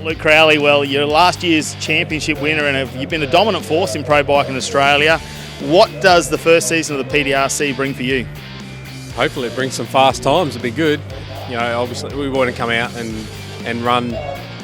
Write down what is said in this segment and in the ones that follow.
Luke Crowley, well, you're last year's championship winner and you've been a dominant force in pro bike in Australia. What does the first season of the PDRC bring for you? Hopefully it brings some fast times. It'd be good. You know, obviously we want to come out and run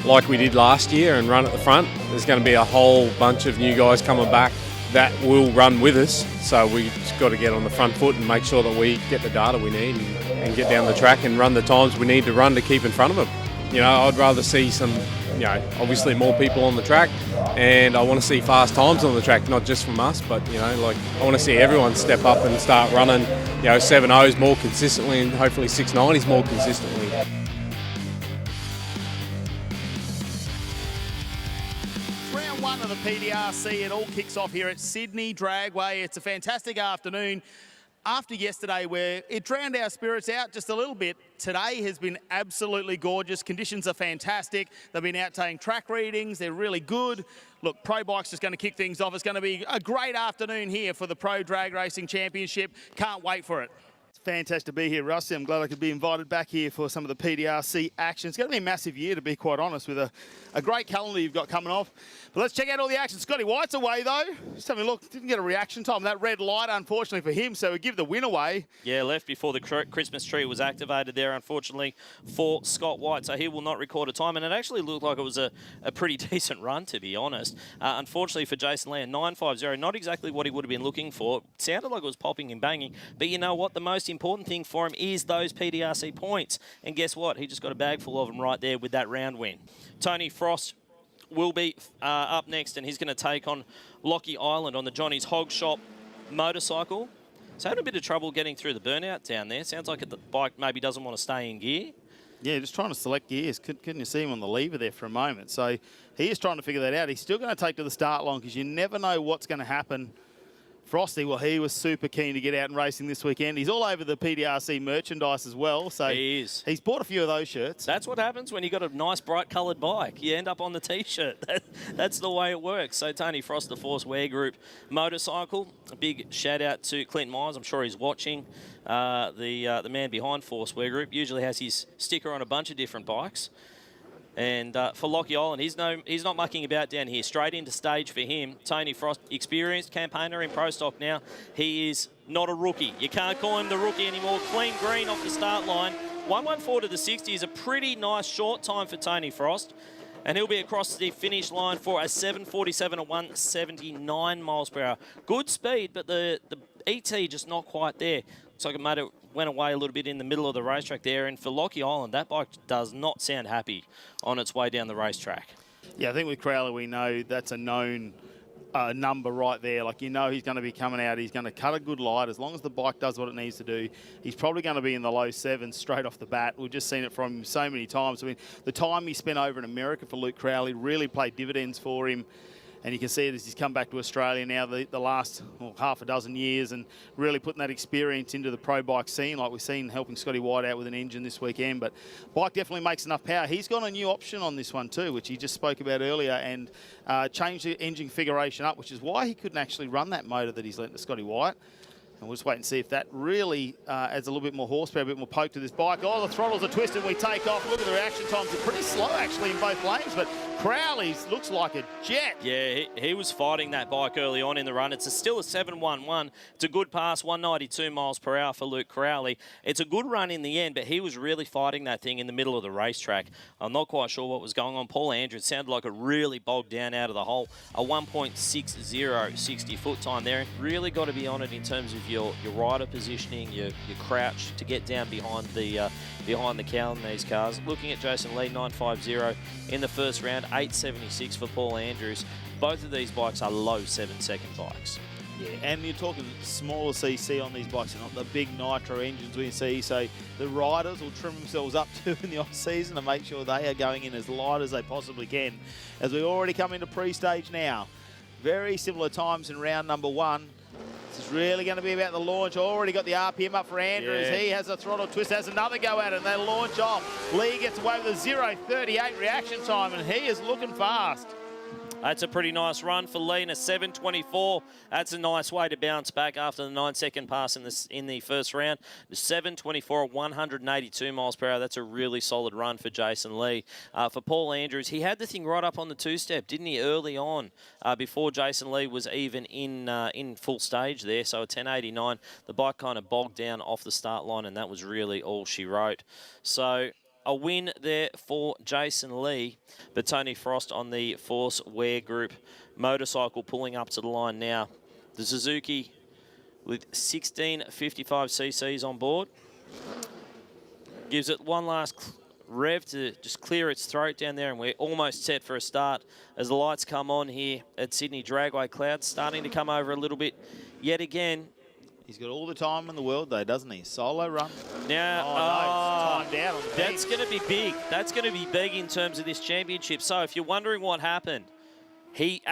like we did last year and run at the front. There's going to be a whole bunch of new guys coming back that will run with us. So we just got to get on the front foot and make sure that we get the data we need and get down the track and run the times we need to run to keep in front of them. You know, I'd rather see some, you know, obviously more people on the track, and I want to see fast times on the track, not just from us, but, you know, like I want to see everyone step up and start running, you know, 7.0s more consistently and hopefully 6.90s more consistently. Round one of the PDRC, it all kicks off here at Sydney Dragway. It's a fantastic afternoon. After yesterday, where it drowned our spirits out just a little bit, today has been absolutely gorgeous. Conditions are fantastic. They've been out taking track readings. They're really good. Look, Pro Bike's just going to kick things off. It's going to be a great afternoon here for the Pro Drag Racing Championship. Can't wait for it. It's fantastic to be here, Rusty. I'm glad I could be invited back here for some of the PDRC action. It's going to be a massive year, to be quite honest, with a great calendar you've got coming off. But let's check out all the action. Scotty White's away, though. Just having a look. Didn't get a reaction time. That red light, unfortunately for him, so we give the win away. Yeah, left before the Christmas tree was activated there, unfortunately, for Scott White. So he will not record a time. And it actually looked like it was a pretty decent run, to be honest. Unfortunately for Jason Lee, 9.50, not exactly what he would have been looking for. It sounded like it was popping and banging. But you know what? The most important thing for him is those PDRC points. And guess what? He just got a bag full of them right there with that round win. Tony Frost will be up next, and he's going to take on Lockie Island on the Johnny's Hog Shop motorcycle. So had a bit of trouble getting through the burnout down there. Sounds like the bike maybe doesn't want to stay in gear. Yeah, just trying to select gears. Couldn't you see him on the lever there for a moment? So he is trying to figure that out. He's still going to take to the start line because you never know what's going to happen. Frosty, well, he was super keen to get out and racing this weekend. He's all over the PDRC merchandise as well. So he is. He's bought a few of those shirts. That's what happens when you got a nice, bright coloured bike. You end up on the T-shirt. That's the way it works. So Tony Frost, the Force Wear Group motorcycle. A big shout out to Clint Myers. I'm sure he's watching. The man behind Force Wear Group usually has his sticker on a bunch of different bikes. And for Lockie Island, he's not mucking about down here. Straight into stage for him. Tony Frost, experienced campaigner in Pro Stock now. He is not a rookie. You can't call him the rookie anymore. Clean green off the start line. 1:14 to the 60 is a pretty nice short time for Tony Frost. And he'll be across the finish line for a 7:47 at 179 miles per hour. Good speed, but the ET just not quite there. Looks like it went away a little bit in the middle of the racetrack there. And for Lockie Island, that bike does not sound happy on its way down the racetrack. Yeah, I think with Crowley, we know that's a known number right there. Like, you know he's going to be coming out. He's going to cut a good light. As long as the bike does what it needs to do, he's probably going to be in the low 7s straight off the bat. We've just seen it from him so many times. I mean, the time he spent over in America for Luke Crowley really played dividends for him. And you can see it as he's come back to Australia now the last half a dozen years and really putting that experience into the pro bike scene, like we've seen helping Scotty White out with an engine this weekend. But bike definitely makes enough power. He's got a new option on this one too, which he just spoke about earlier, and changed the engine configuration up, which is why he couldn't actually run that motor that he's lent to Scotty White. And we'll just wait and see if that really adds a little bit more horsepower, a bit more poke to this bike. Oh, the throttles are twisted. We take off. Look at the reaction times. They're pretty slow, actually, in both lanes. But Crowley's looks like a jet. Yeah, he was fighting that bike early on in the run. It's still a 7.11. It's a good pass, 192 miles per hour for Luke Crowley. It's a good run in the end, but he was really fighting that thing in the middle of the racetrack. I'm not quite sure what was going on. Paul Andrew, it sounded like it really bogged down out of the hole. A 1.60 60-foot time there. Really got to be on it in terms of your rider positioning, your crouch to get down behind the cowl in these cars. Looking at Jason Lee, 9.50 in the first round, 8.76 for Paul Andrews. Both of these bikes are low 7-second bikes. Yeah, and you're talking smaller CC on these bikes, not the big nitro engines we see. So the riders will trim themselves up too in the off-season to make sure they are going in as light as they possibly can. As we already come into pre-stage now, very similar times in round number 1. This is really going to be about the launch. Already got the RPM up for Andrews. Yeah. He has a throttle twist, has another go at it, and they launch off. Lee gets away with a 0.38 reaction time, and he is looking fast. That's a pretty nice run for Lee, and a 7.24. That's a nice way to bounce back after the 9-second pass in the first round. The 7.24 at 182 miles per hour. That's a really solid run for Jason Lee. For Paul Andrews, he had the thing right up on the two-step, didn't he, early on, before Jason Lee was even in full stage there. So a 10.89, the bike kind of bogged down off the start line, and that was really all she wrote. So a win there for Jason Lee, but Tony Frost on the Force Wear Group motorcycle pulling up to the line now. The Suzuki with 1655 cc's on board. Gives it one last rev to just clear its throat down there, and we're almost set for a start as the lights come on here at Sydney Dragway. Clouds starting to come over a little bit yet again. He's got all the time in the world, though, doesn't he? Solo run. Now, no, it's timed out on the that's going to be big. That's going to be big in terms of this championship. So if you're wondering what happened, he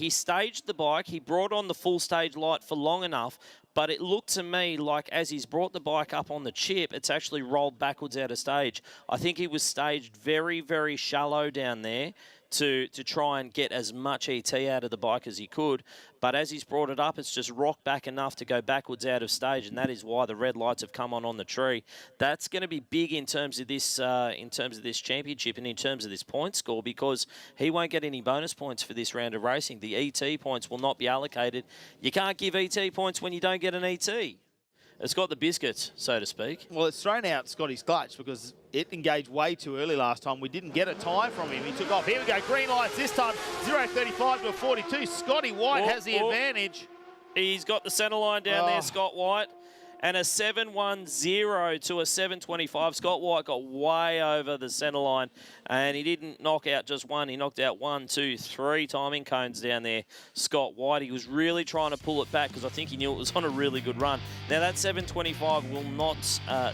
staged the bike. He brought on the full stage light for long enough, but it looked to me like as he's brought the bike up on the chip, it's actually rolled backwards out of stage. I think he was staged very, very shallow down there to try and get as much ET out of the bike as he could. But as he's brought it up, it's just rocked back enough to go backwards out of stage, and that is why the red lights have come on the tree. That's going to be big in terms of this championship and in terms of this point score, because he won't get any bonus points for this round of racing. The ET points will not be allocated. You can't give ET points when you don't get an ET. It's got the biscuits, so to speak. Well, it's thrown out Scotty's clutch because it engaged way too early last time. We didn't get a time from him. He took off. Here we go. Green lights this time. 0.35 to a 42. Scotty White has the advantage. He's got the centre line down there, Scott White. And a 7.10 to a 7.25. Scott White got way over the centre line, and he didn't knock out just one. He knocked out 1, 2, 3 timing cones down there, Scott White. He was really trying to pull it back because I think he knew it was on a really good run. Now, that 7.25 will not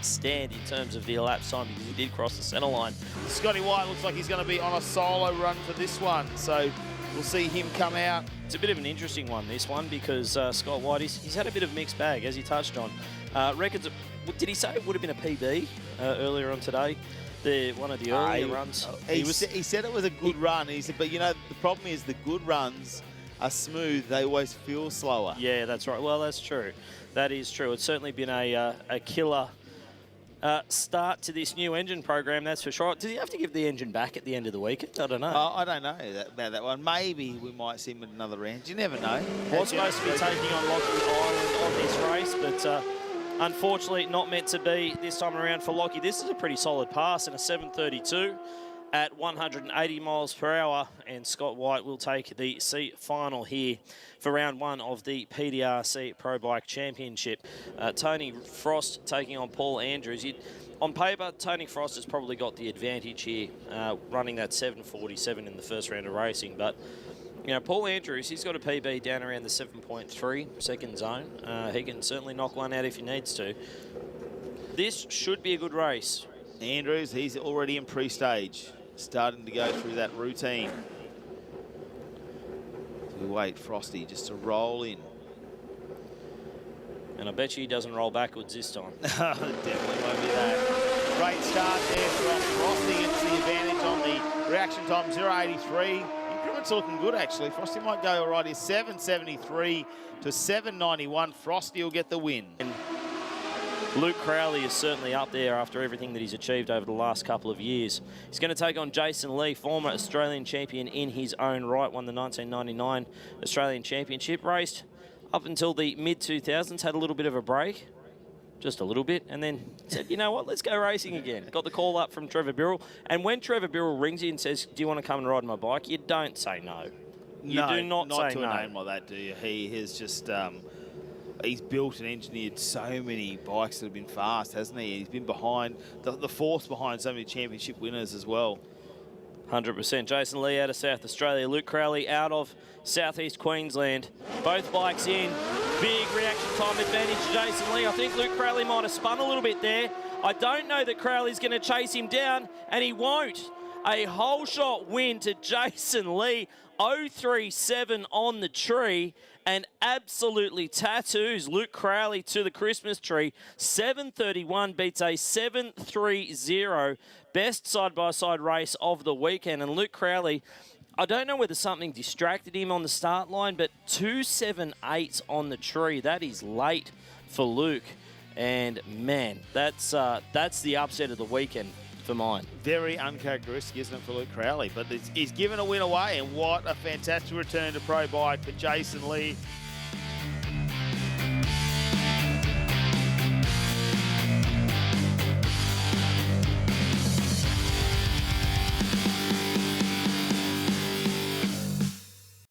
stand in terms of the elapsed time because he did cross the centre line. Scotty White looks like he's going to be on a solo run for this one, so we'll see him come out. It's a bit of an interesting one, this one, because Scott White, he's had a bit of a mixed bag, as he touched on. Records, did he say it would have been a PB earlier on today? One of the earlier runs. He said it was a good run. He said, but you know, the problem is the good runs are smooth. They always feel slower. Yeah, that's right. Well, that's true. That is true. It's certainly been a killer start to this new engine program, that's for sure. Does he have to give the engine back at the end of the weekend? I don't know. I don't know about that one. Maybe we might see him at another round. You never know. Was supposed to be taking on Lockie Island on this race, but unfortunately not meant to be this time around for Lockie. This is a pretty solid pass and a 7.32 at 180 miles per hour, and Scott White will take the seat final here for round one of the PDRC Pro Bike Championship. Tony Frost taking on Paul Andrews. On paper, Tony Frost has probably got the advantage here, running that 7.47 in the first round of racing, but you know, Paul Andrews, he's got a PB down around the 7.3 second zone. He can certainly knock one out if he needs to. This should be a good race. Andrews, he's already in pre-stage, starting to go through that routine. We wait Frosty just to roll in. And I bet you he doesn't roll backwards this time. Definitely won't be that. Great start there from Frosty. Gets the advantage on the reaction time, 0.83. It's looking good, actually. Frosty might go all right here. 7.73 to 7.91. Frosty will get the win. And Luke Crowley is certainly up there after everything that he's achieved over the last couple of years. He's going to take on Jason Lee, former Australian champion in his own right, won the 1999 Australian Championship, raced up until the mid-2000s, had a little bit of a break. Just a little bit, and then said, you know what, let's go racing again. Got the call up from Trevor Birrell, and when Trevor Birrell rings you and says, do you want to come and ride my bike, you don't say no. You do not say no. Not to a name like that, do you? He has just, he's built and engineered so many bikes that have been fast, hasn't he? He's been behind, the force behind so many championship winners as well. 100%. Jason Lee out of South Australia, Luke Crowley out of Southeast Queensland. Both bikes in. Big reaction time advantage to Jason Lee. I think Luke Crowley might have spun a little bit there. I don't know that Crowley's going to chase him down, and he won't. A whole shot win to Jason Lee. 0.37 on the tree, and absolutely tattoos Luke Crowley to the Christmas tree. 7.31 beats a 7.30. Best side-by-side race of the weekend, and Luke Crowley, I don't know whether something distracted him on the start line, but 2.78 on the tree. That is late for Luke. And, man, that's the upset of the weekend for mine. Very uncharacteristic, isn't it, for Luke Crowley? But he's given a win away, and what a fantastic return to Pro Bike for Jason Lee.